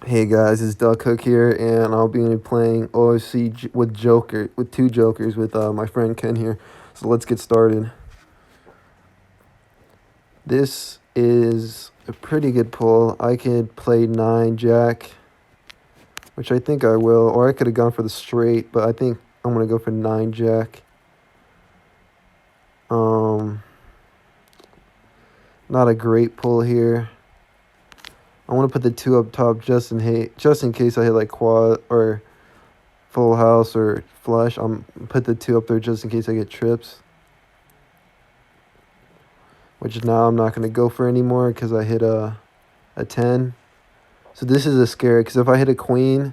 Hey guys, it's Duck Cook here, and I'll be playing OFC with two jokers with my friend Ken here. So let's get started. This is a pretty good pull. I could play 9 Jack, which I think I will, or I could have gone for the straight, but I think I'm gonna go for 9 Jack. Um, Not a great pull here. I want to put the 2 up top just in case I hit like quad or full house or flush. I'm put the 2 up there just in case I get trips, which now I'm not going to go for anymore because I hit a 10. So this is a scare because if I hit a queen,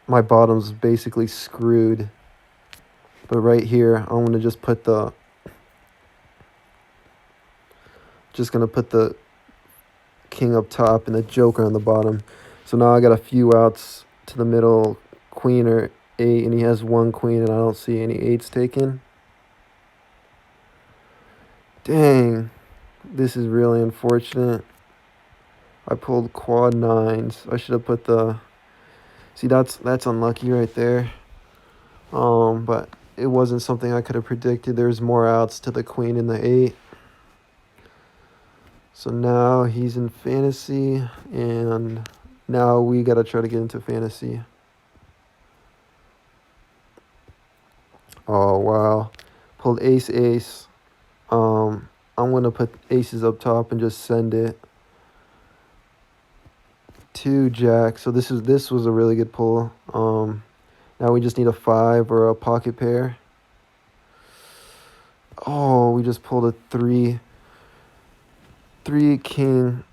my bottom's basically screwed. But right here, I'm going to just put the king up top and the joker on the bottom. So now I got a few outs to the middle, queen or 8, and he has 1 queen and I don't see any 8s taken. Dang, this is really unfortunate. I pulled quad 9s. I should have put the... See, that's unlucky right there. But it wasn't something I could have predicted. There's more outs to the queen and the 8. So now he's in fantasy, and now we got to try to get into fantasy. Oh, wow. Pulled ace, ace. I'm going to put aces up top and just send it. 2 Jack. So this was a really good pull. Now we just need a 5 or a pocket pair. Oh, we just pulled a 3 king.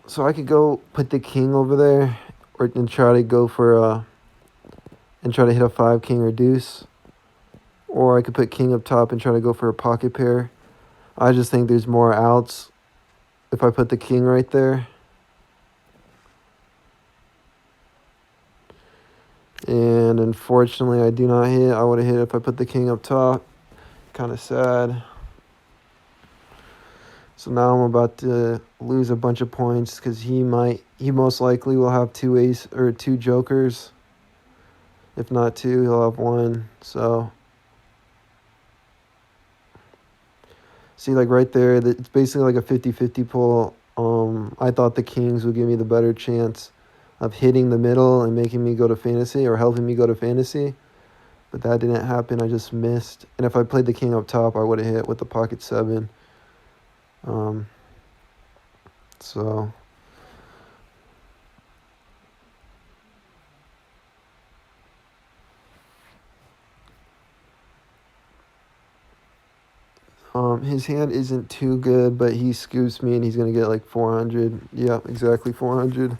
So I could go put the king over there and try to go for and try to hit a 5 king or deuce. Or I could put king up top and try to go for a pocket pair. I just think there's more outs if I put the king right there. And unfortunately, I do not hit. I would have hit if I put the king up top. Kind of sad. So now I'm about to lose a bunch of points because he most likely will have 2 ace or 2 jokers. If not 2, he'll have 1. So see, like right there, it's basically like a 50-50 pull. I thought the kings would give me the better chance of hitting the middle and making me go to fantasy or helping me go to fantasy. But that didn't happen. I just missed. And if I played the king up top, I would have hit with the pocket 7. So his hand isn't too good, but he scoops me and he's gonna get like 400. Yep, exactly 400. Which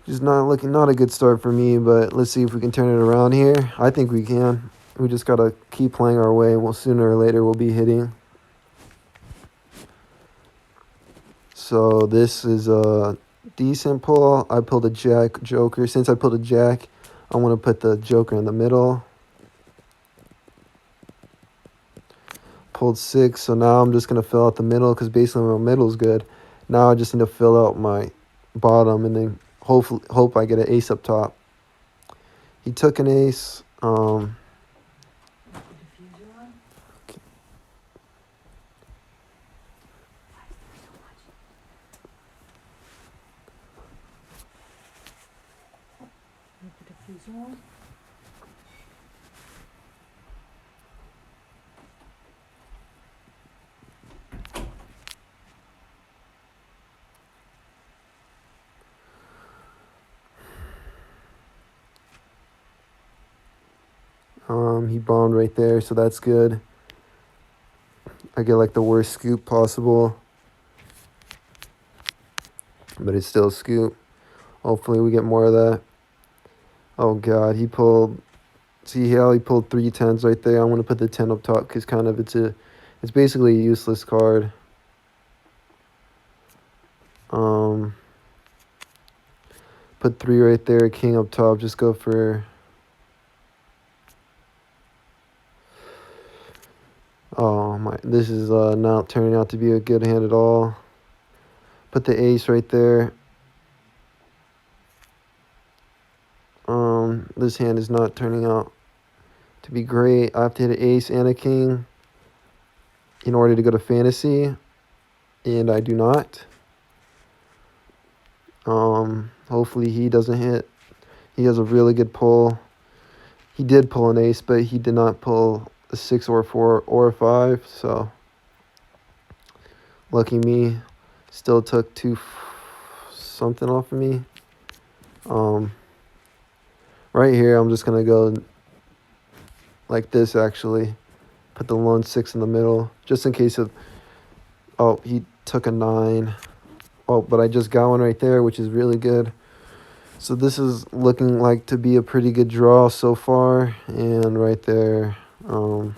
is not a good start for me, but let's see if we can turn it around here. I think we can. We just gotta keep playing our way, and sooner or later we'll be hitting. So this is a decent pull. I pulled a jack joker. Since I pulled a jack, I want to put the joker in the middle. Pulled 6, so now I'm just gonna fill out the middle because basically my middle is good. Now I just need to fill out my bottom and then hope I get an ace up top. He took an ace. He bombed right there, so that's good. I get like the worst scoop possible, but it's still a scoop. Hopefully we get more of that. Oh God, he pulled. See how he pulled 3 10s right there. I'm gonna put the 10 up top because it's basically a useless card. Put 3 right there, king up top. Just go for... Oh my, this is not turning out to be a good hand at all. Put the ace right there. This hand is not turning out to be great. I have to hit an ace and a king in order to go to fantasy, and I do not. Hopefully he doesn't hit. He has a really good pull. He did pull an ace, but he did not pull a 6 or a 4 or a 5, so lucky me. Still took something off of me. Right here, I'm just going to go like this, actually. Put the lone 6 in the middle, just in case of... Oh, he took a 9. Oh, but I just got one right there, which is really good. So this is looking like to be a pretty good draw so far. And right there, I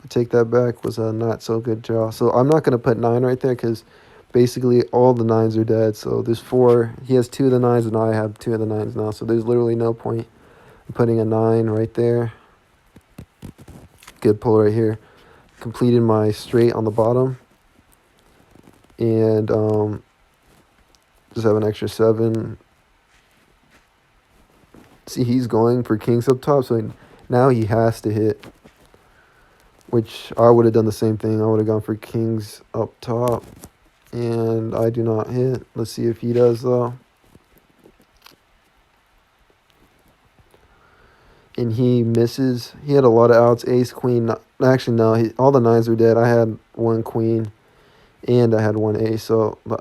take that back, was a not so good draw. So I'm not going to put 9 right there because basically all the 9s are dead. So there's 4. He has 2 of the 9s and I have 2 of the 9s now. So there's literally no point in putting a 9 right there. Good pull right here. Completed my straight on the bottom. And just have an extra 7. See, he's going for kings up top, so now he has to hit. Which I would have done the same thing. I would have gone for kings up top. And I do not hit. Let's see if he does, though. And he misses. He had a lot of outs. Ace, queen. Actually, no. All the 9s were dead. I had 1 queen. And I had 1 ace. So the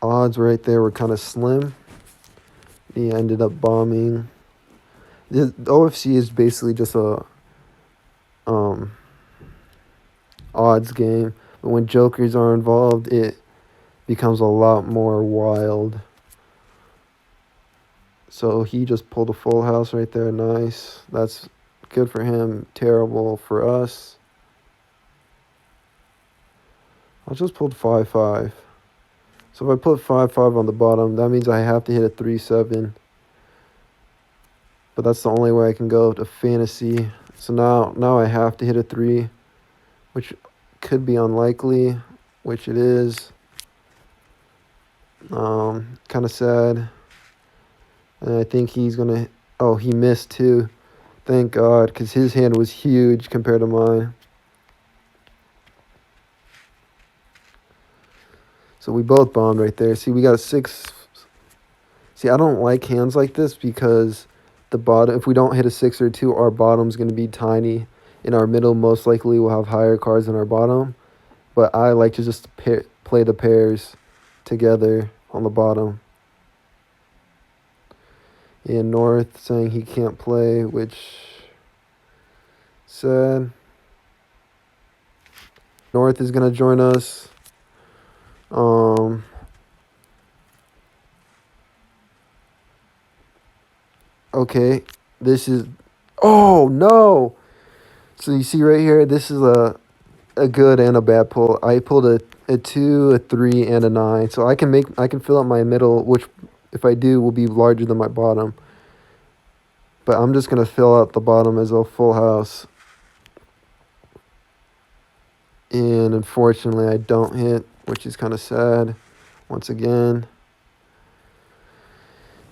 odds right there were kind of slim. He ended up bombing. The OFC is basically just a odds game. But when jokers are involved, it becomes a lot more wild. So he just pulled a full house right there. Nice. That's good for him. Terrible for us. I just pulled 5-5. So if I put 5-5 on the bottom, that means I have to hit a 3-7. But that's the only way I can go to fantasy. So now I have to hit a 3, which could be unlikely, which it is. Kind of sad. And I think he's going to... Oh, he missed too. Thank God, because his hand was huge compared to mine. So we both bombed right there. See, we got a 6. See, I don't like hands like this because the bottom, if we don't hit a 6 or 2, our bottom's going to be tiny. In our middle, most likely we'll have higher cards than our bottom. But I like to just play the pairs together on the bottom. And North saying he can't play, which sad. North is going to join us. Okay, this is... Oh, no! So you see right here, this is a good and a bad pull. I pulled a 2, a 3, and a 9. So I can fill up my middle, which if I do will be larger than my bottom. But I'm just going to fill out the bottom as a full house. And unfortunately, I don't hit, which is kind of sad. Once again.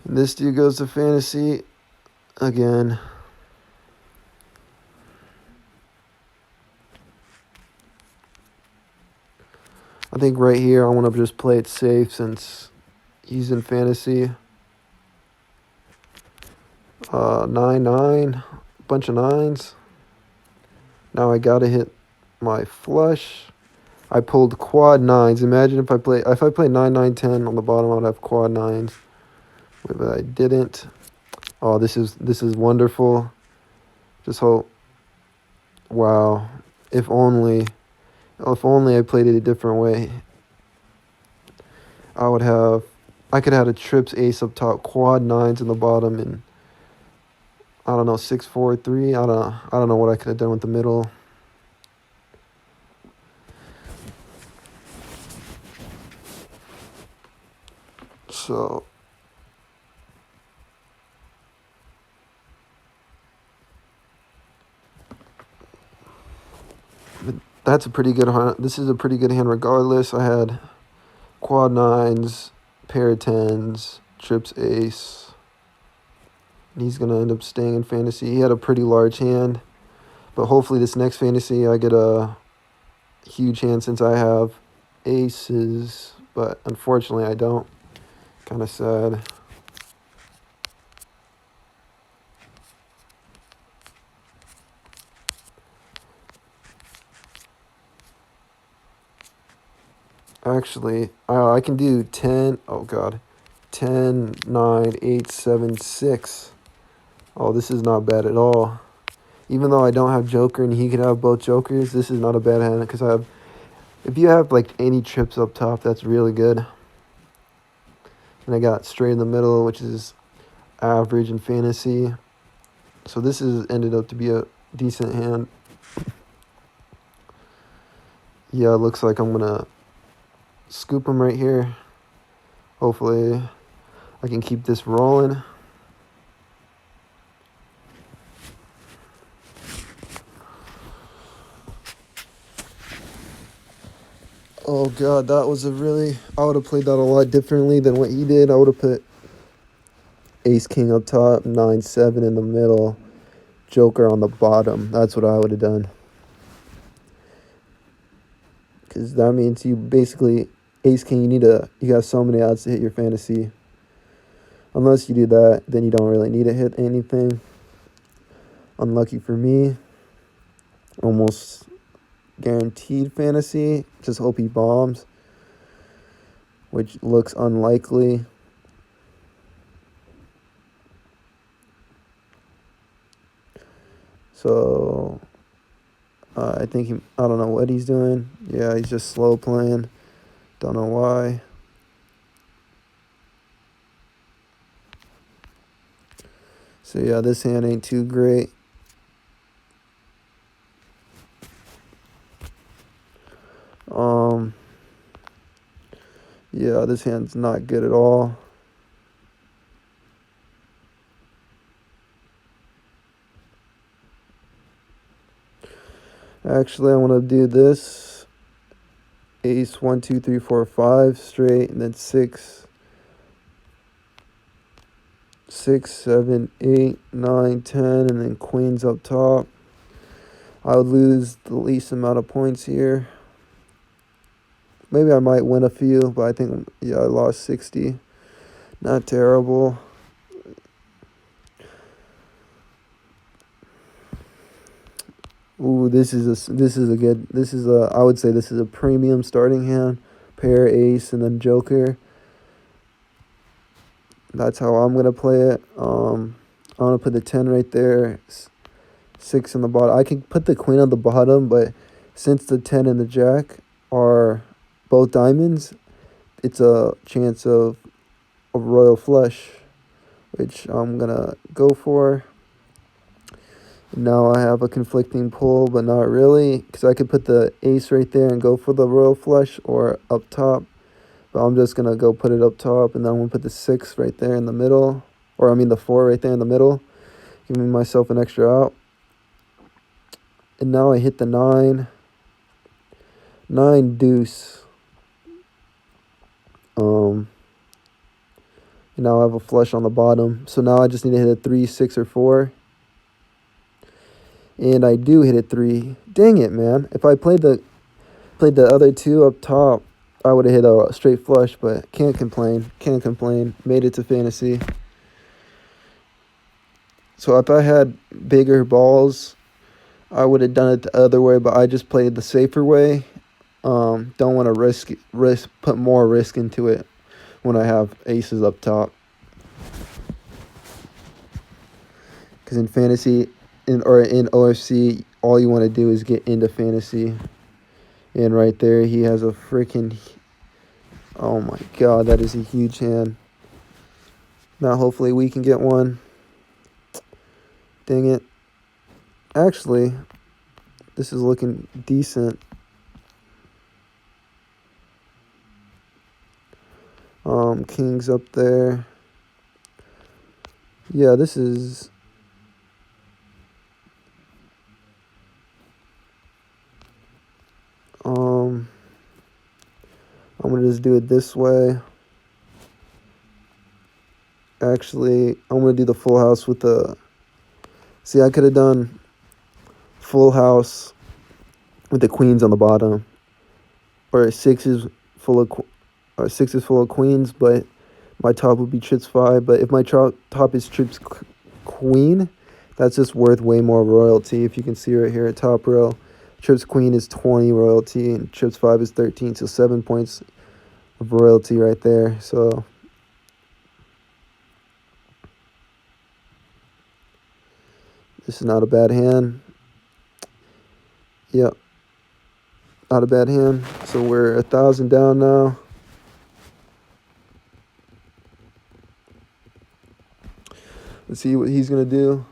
And this dude goes to fantasy again. I think right here I want to just play it safe since he's in fantasy. 9-9, bunch of 9s. Now I gotta hit my flush. I pulled quad 9s. Imagine if I play 9-9-10 on the bottom, I'd have quad 9s. But I didn't. Oh, this is wonderful. Just hope. Wow. If only I played it a different way. I could have had a trips ace up top, quad 9s in the bottom, and I don't know, 6-4-3. I don't know what I could have done with the middle. So that's a pretty good hand. This is a pretty good hand regardless. I had quad 9s, pair of 10s, trips ace. He's going to end up staying in fantasy. He had a pretty large hand, but hopefully this next fantasy I get a huge hand since I have aces, but unfortunately I don't. Kind of sad. Actually, I can do 10. Oh, God. 10, 9, 8, 7, 6. Oh, this is not bad at all. Even though I don't have Joker and he could have both Jokers, this is not a bad hand because I have. If you have like any trips up top, that's really good. And I got straight in the middle, which is average in fantasy. So this has ended up to be a decent hand. Yeah, it looks like I'm gonna scoop him right here. Hopefully, I can keep this rolling. Oh God, that was a really. I would have played that a lot differently than what he did. I would have put Ace King up top, 9-7 in the middle, Joker on the bottom. That's what I would have done. Because that means you basically Ace King. You got so many odds to hit your fantasy. Unless you do that, then you don't really need to hit anything. Unlucky for me. Almost guaranteed fantasy. Just hope he bombs, which looks unlikely. So I think I don't know what he's doing. Yeah, he's just slow playing. Don't know why. So yeah, this hand ain't too great. Yeah, this hand's not good at all. Actually, I want to do this. Ace 1, 2, 3, 4, 5 straight, and then 6, 7, 8, 9, 10, and then queens up top. I would lose the least amount of points here. Maybe I might win a few, but I think, yeah, I lost 60. Not terrible. Ooh, I would say this is a premium starting hand. Pair, ace, and then joker. That's how I'm gonna play it. I'm gonna put the 10 right there, 6 on the bottom. I can put the queen on the bottom, but since the 10 and the jack are both diamonds, it's a chance of a royal flush, which I'm gonna go for. Now I have a conflicting pull, but not really, because I could put the ace right there and go for the royal flush or up top. But I'm just going to go put it up top, and then I'm going to put the 6 right there in the middle. Or, I mean, the 4 right there in the middle. Giving myself an extra out. And now I hit the 9. 9 deuce. And now I have a flush on the bottom. So now I just need to hit a 3, 6, or 4. And I do hit it 3. Dang it, man. If I played the other 2 up top, I would have hit a straight flush, but can't complain. Can't complain. Made it to fantasy. So if I had bigger balls, I would have done it the other way, but I just played the safer way. Don't want to put more risk into it when I have aces up top. Because in fantasy, in OFC, all you want to do is get into fantasy. And right there, he has a freaking. Oh my God, that is a huge hand. Now, hopefully, we can get one. Dang it. Actually, this is looking decent. King's up there. Yeah, this is. I'm gonna just do it this way. Actually, I'm going to do the full house with the... See, I could have done full house with the queens on the bottom, or full of sixes full of queens, but my top would be trips 5. But if my top is trips queen, that's just worth way more royalty. If you can see right here at top row, trips queen is 20 royalty and trips 5 is 13, so 7 points of royalty right there. So this is not a bad hand. Yep, not a bad hand. So we're 1,000 down now. Let's see what he's gonna do.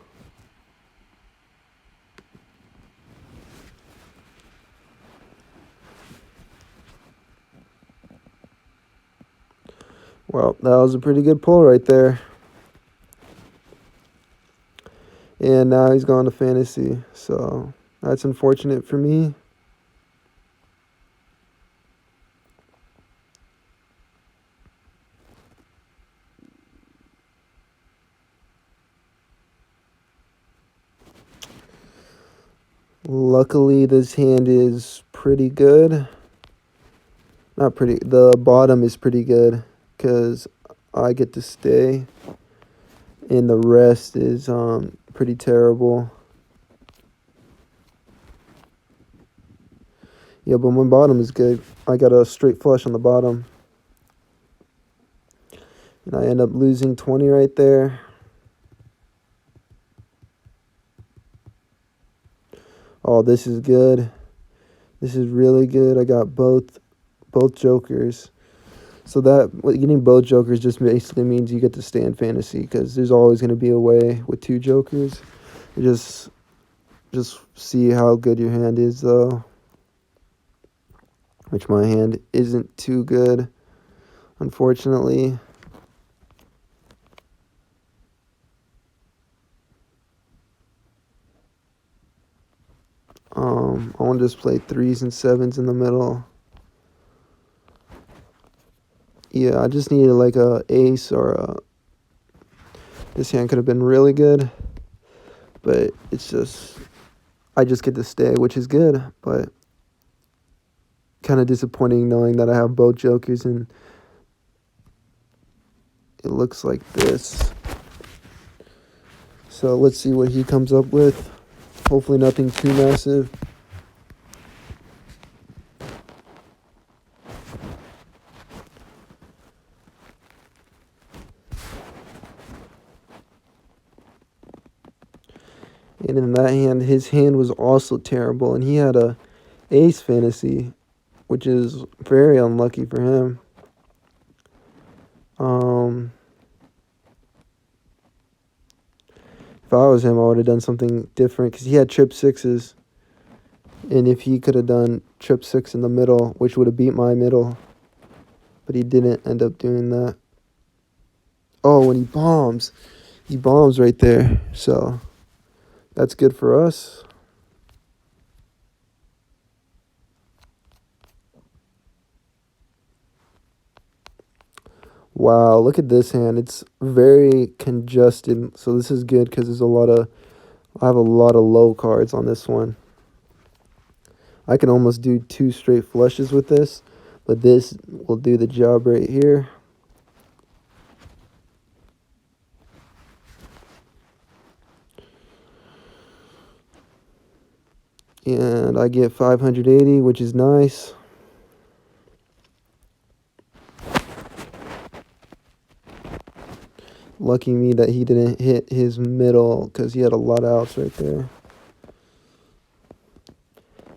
Well, that was a pretty good pull right there. And now he's gone to fantasy, so that's unfortunate for me. Luckily, this hand is pretty good. Not pretty. The bottom is pretty good because I get to stay, and the rest is pretty terrible. Yeah, but my bottom is good. I got a straight flush on the bottom, and I end up losing 20 right there. Oh, this is good. This is really good. I got both jokers. So that getting both jokers just basically means you get to stay in fantasy because there's always going to be a way with 2 jokers. You just see how good your hand is though. Which my hand isn't too good, unfortunately. I want to just play 3s and 7s in the middle. Yeah, I just needed like a ace or a... This hand could have been really good, but it's just... I just get to stay, which is good, but kind of disappointing knowing that I have both jokers and it looks like this. So let's see what he comes up with. Hopefully nothing too massive. And in that hand, his hand was also terrible, and he had a ace fantasy, which is very unlucky for him. If I was him, I would have done something different because he had trip 6s, and if he could have done trip 6 in the middle, which would have beat my middle, but he didn't end up doing that. Oh, when he bombs right there, so that's good for us. Wow, look at this hand. It's very congested. So this is good because I have a lot of low cards on this one. I can almost do 2 straight flushes with this, but this will do the job right here. And I get 580, which is nice. Lucky me that he didn't hit his middle because he had a lot of outs right there.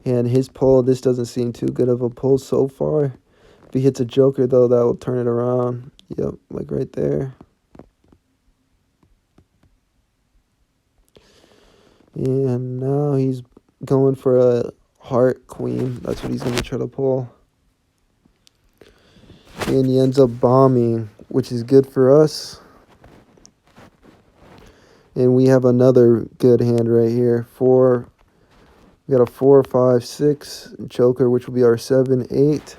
And his pull, this doesn't seem too good of a pull so far. If he hits a joker, though, that will turn it around. Yep, like right there. And now he's going for a heart queen. That's what he's going to try to pull. And he ends up bombing, which is good for us. And we have another good hand right here. We got a 4, 5, 6 joker, which will be our 7, 8.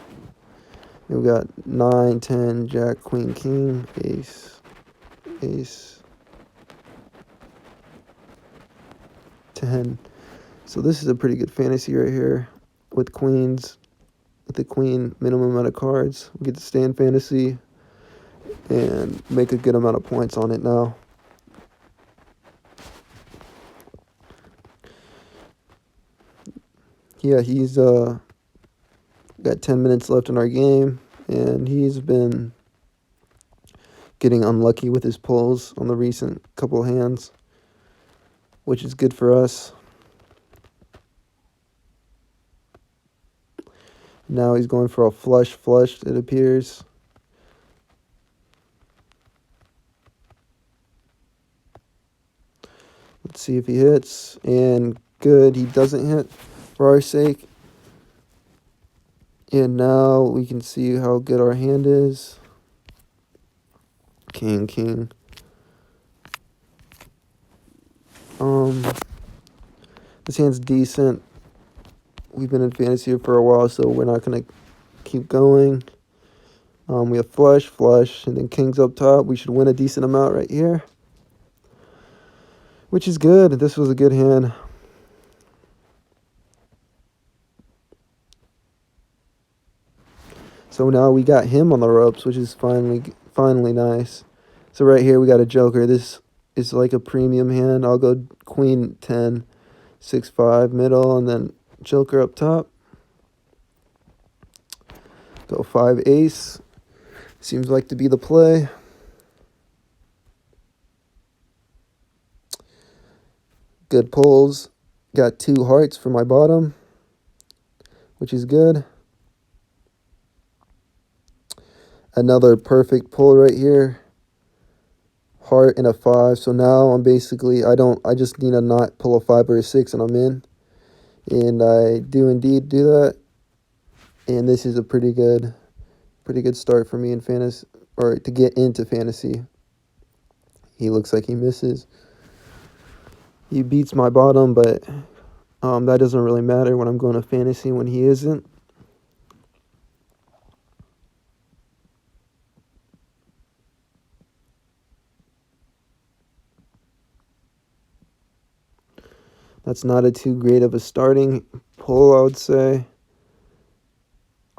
And we got 9, 10, jack, queen, king, ace, ace, 10. So this is a pretty good fantasy right here with queens. With the queen, minimum amount of cards. We get to stay in fantasy and make a good amount of points on it now. Yeah, he's got 10 minutes left in our game, and he's been getting unlucky with his pulls on the recent couple hands, which is good for us. Now he's going for a flush, it appears. Let's see if he hits, and good, he doesn't hit for our sake. And now we can see how good our hand is. King, king. This hand's decent. We've been in fantasy for a while, so we're not going to keep going. We have flush, and then kings up top. We should win a decent amount right here, which is good. This was a good hand. So now we got him on the ropes, which is finally nice. So right here we got a joker. This is like a premium hand. I'll go queen 10, 6-5 middle, and then joker up top. Go 5 ace. Seems like to be the play. Good pulls. Got 2 hearts for my bottom, which is good. Another perfect pull right here. Heart and a 5. So now I'm basically, I just need to not pull a 5 or a 6 and I'm in. And I do indeed do that. And this is a pretty good start for me in fantasy, or to get into fantasy. He looks like he misses. He beats my bottom, but that doesn't really matter when I'm going to fantasy when he isn't. That's not a too great of a starting pull, I would say.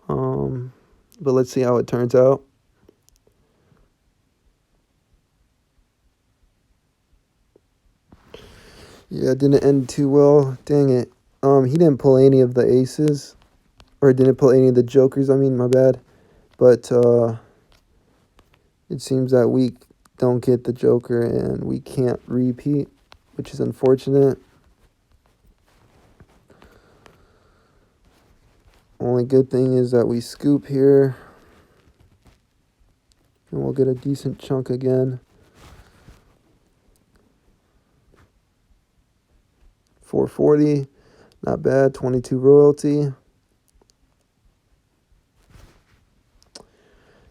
But let's see how it turns out. Yeah, it didn't end too well. Dang it. He didn't pull any of the aces. Or didn't pull any of the jokers, my bad. But it seems that we don't get the joker and we can't repeat, which is unfortunate. Only good thing is that we scoop here. And we'll get a decent chunk again. 440. Not bad. 22 royalty.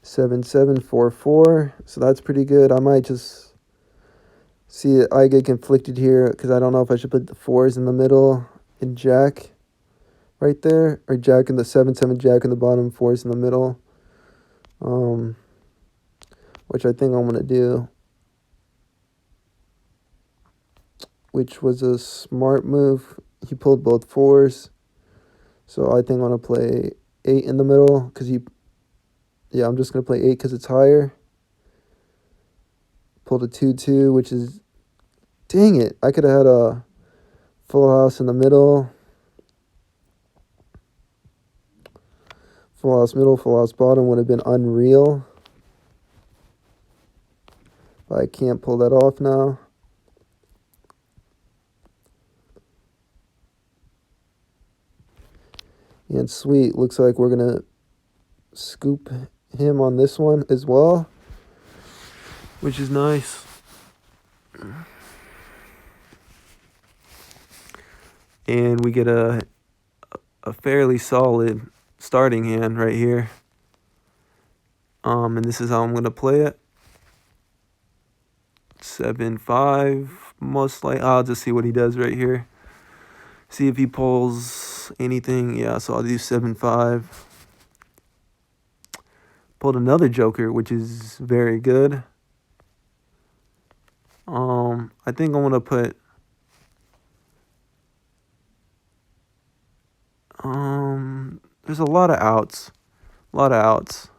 7744. So that's pretty good. I might just see it. I get conflicted here because I don't know if I should put the 4s in the middle and jack right there, or jack in the 7-7 jack in the bottom, 4s in the middle. Which I think I'm gonna do. Which was a smart move. He pulled both 4s. So I think I'm gonna play 8 in the middle because I'm just gonna play 8 because it's higher. Pulled a 2-2, which is, dang it, I could have had a full house in the middle. Full house middle, full house bottom would have been unreal. But I can't pull that off now. And sweet, looks like we're going to scoop him on this one as well, which is nice. And we get a fairly solid starting hand right here. And this is how I'm going to play it. 7-5, most likely. I'll just see what he does right here. See if he pulls anything. Yeah, so I'll do 7-5. Pulled another joker, which is very good. I think I'm gonna put there's a lot of outs. A lot of outs.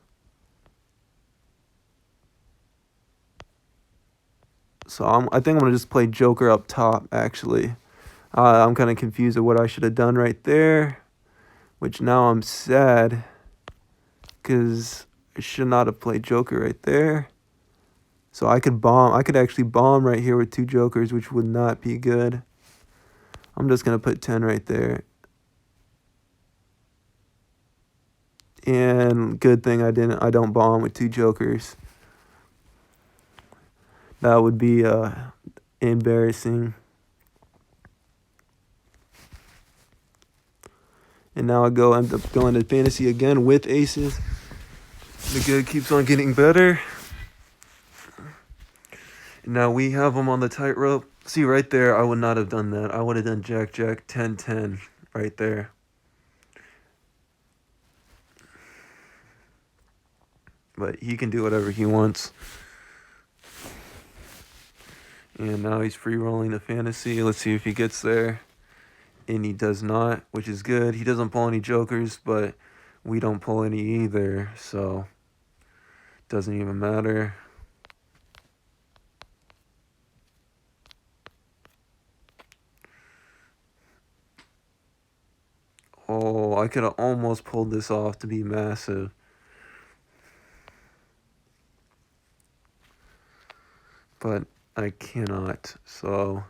So I think I'm gonna just play Joker up top actually. I'm kind of confused at what I should have done right there, which now I'm sad because I should not have played Joker right there. So I could bomb. I could actually bomb right here with 2 Jokers, which would not be good. I'm just gonna put 10 right there. And good thing I don't bomb with 2 Jokers. That would be embarrassing. And now end up going to fantasy again with aces. The good keeps on getting better. And now we have them on the tightrope. See right there, I would not have done that. I would have done Jack, Jack, 10, 10 right there. But he can do whatever he wants. And now he's free rolling the fantasy. Let's see if he gets there. And he does not, which is good. He doesn't pull any Jokers, but we don't pull any either. So it doesn't even matter. Oh, I could have almost pulled this off to be massive. But I cannot. So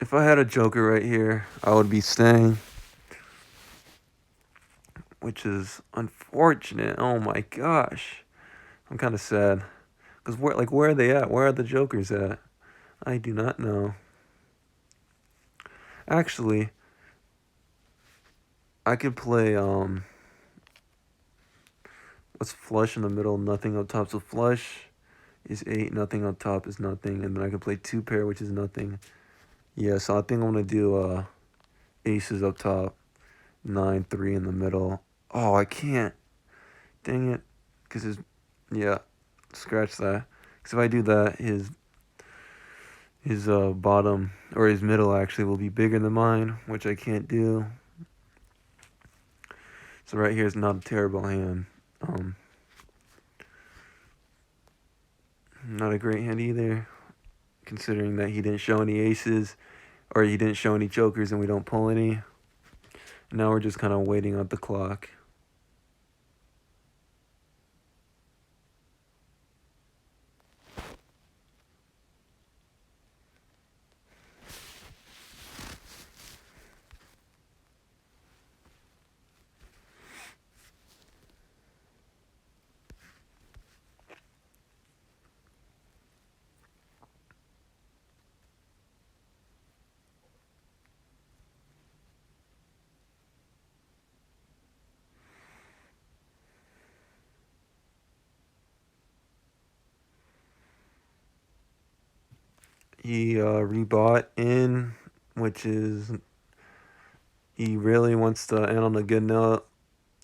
if I had a Joker right here, I would be staying. Which is unfortunate. Oh my gosh. I'm kind of sad. Because where are they at? Where are the Jokers at? I do not know. Actually, I could play what's flush in the middle, nothing up top. So flush is 8, nothing up top is nothing, and then I can play 2 pair, which is nothing. Yeah, so I think I'm gonna do aces up top, 9, 3 in the middle. Oh, I can't. Dang it. Yeah, scratch that. Because if I do that, his bottom, or his middle actually, will be bigger than mine, which I can't do. So right here is not a terrible hand. Not a great hand either, considering that he didn't show any aces, or he didn't show any Jokers, and we don't pull any. Now we're just kind of waiting on the clock. He rebought in, which is he really wants to end on a good note,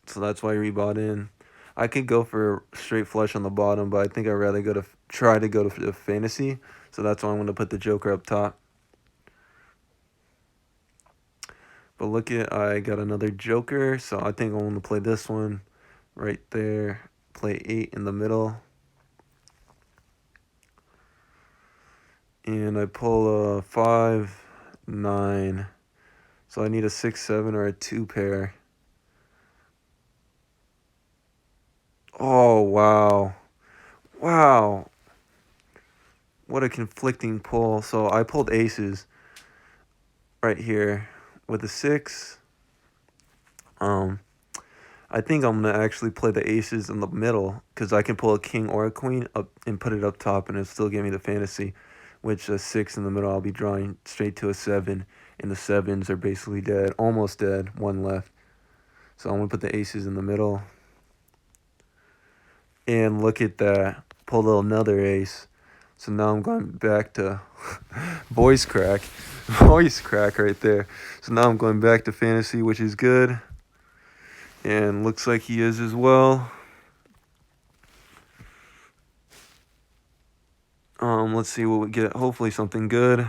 so that's why he rebought in. I could go for straight flush on the bottom, but I think I'd rather try to go to the fantasy, so that's why I'm going to put the Joker up top. But look I got another Joker, so I think I'm going to play this one right there. Play 8 in the middle. And I pull a 5, 9. So I need a 6, 7, or a 2 pair. Oh, wow. Wow. What a conflicting pull. So I pulled aces right here with a 6. I think I'm going to actually play the aces in the middle because I can pull a king or a queen up and put it up top and it'll still give me the fantasy, which a 6 in the middle, I'll be drawing straight to a 7, and the 7s are basically dead, almost dead, 1 left. So I'm going to put the aces in the middle. And look at that. Pulled another ace. So now I'm going back to voice crack. Voice crack right there. So now I'm going back to fantasy, which is good. And looks like he is as well. Let's see what we get. Hopefully something good.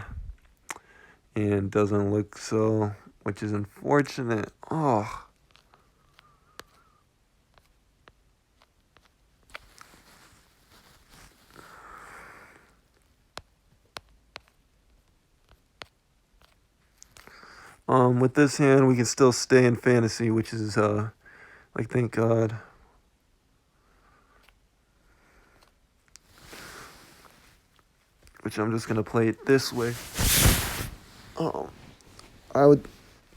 And doesn't look so, which is unfortunate. Oh. With this hand, we can still stay in fantasy, which is, like, thank God. Which I'm just gonna play it this way.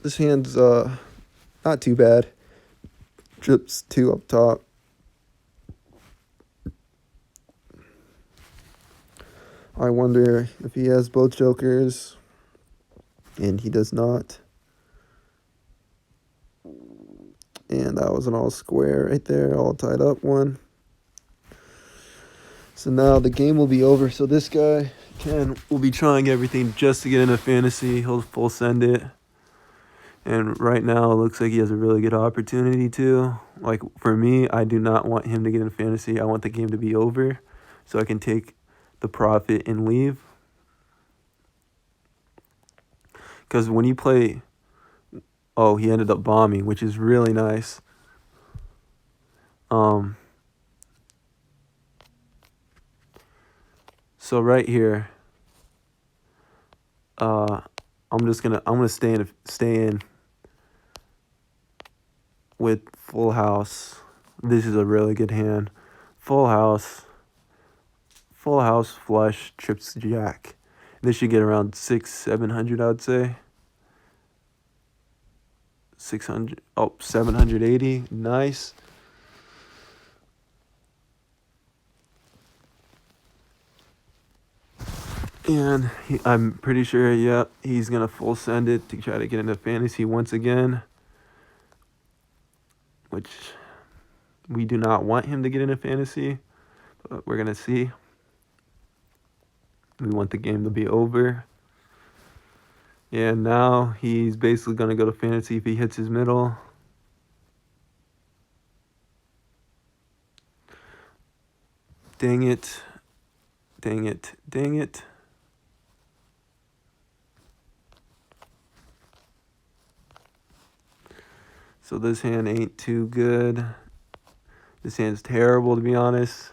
This hand's, not too bad. Trips 2 up top. I wonder if he has both jokers, and he does not. And that was an all square right there, all tied up one. So now the game will be over. So this guy, Ken, will be trying everything just to get into fantasy. He'll full send it. And right now it looks like he has a really good opportunity to. Like, for me, I do not want him to get in fantasy. I want the game to be over so I can take the profit and leave. Because when you play... Oh, he ended up bombing, which is really nice. So right here, I'm gonna stay in with full house. This is a really good hand. Full house, flush, trips jack. This should get around 700, I'd say. 600. Oh, 780. Nice. And I'm pretty sure, yep, he's going to full send it to try to get into fantasy once again. Which we do not want him to get into fantasy. But we're going to see. We want the game to be over. And now he's basically going to go to fantasy if he hits his middle. Dang it. Dang it. Dang it. So this hand ain't too good. This hand's terrible, to be honest.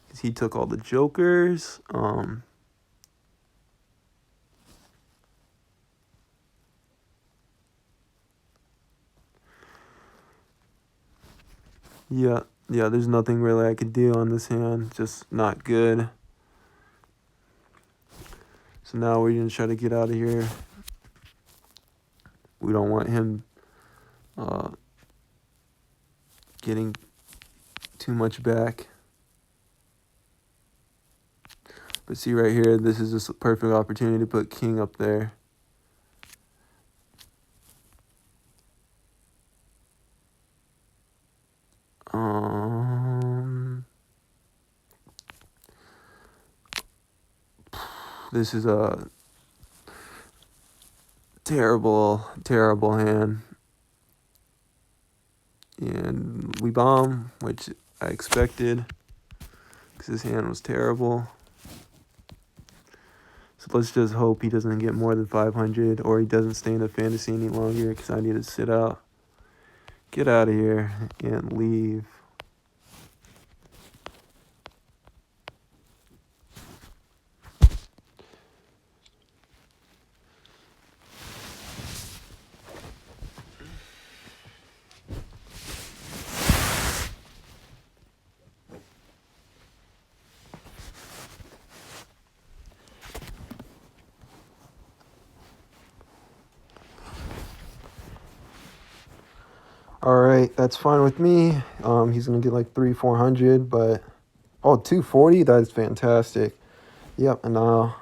Because he took all the jokers. Yeah, there's nothing really I could do on this hand. Just not good. So now we're going to try to get out of here. We don't want him getting too much back. But see right here, this is just a perfect opportunity to put king up there. This is a terrible, terrible hand. And we bomb, which I expected, because his hand was terrible. So let's just hope he doesn't get more than 500, or he doesn't stay in the fantasy any longer, because I need to sit out. Get out of here and leave. All right, that's fine with me. He's gonna get like 400, but 240. That is fantastic. Yep, and now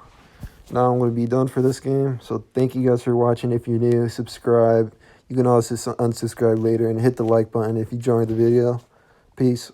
I'm gonna be done for this game. So thank you guys for watching. If you're new, subscribe. You can also unsubscribe later and hit the like button if you enjoyed the video. Peace.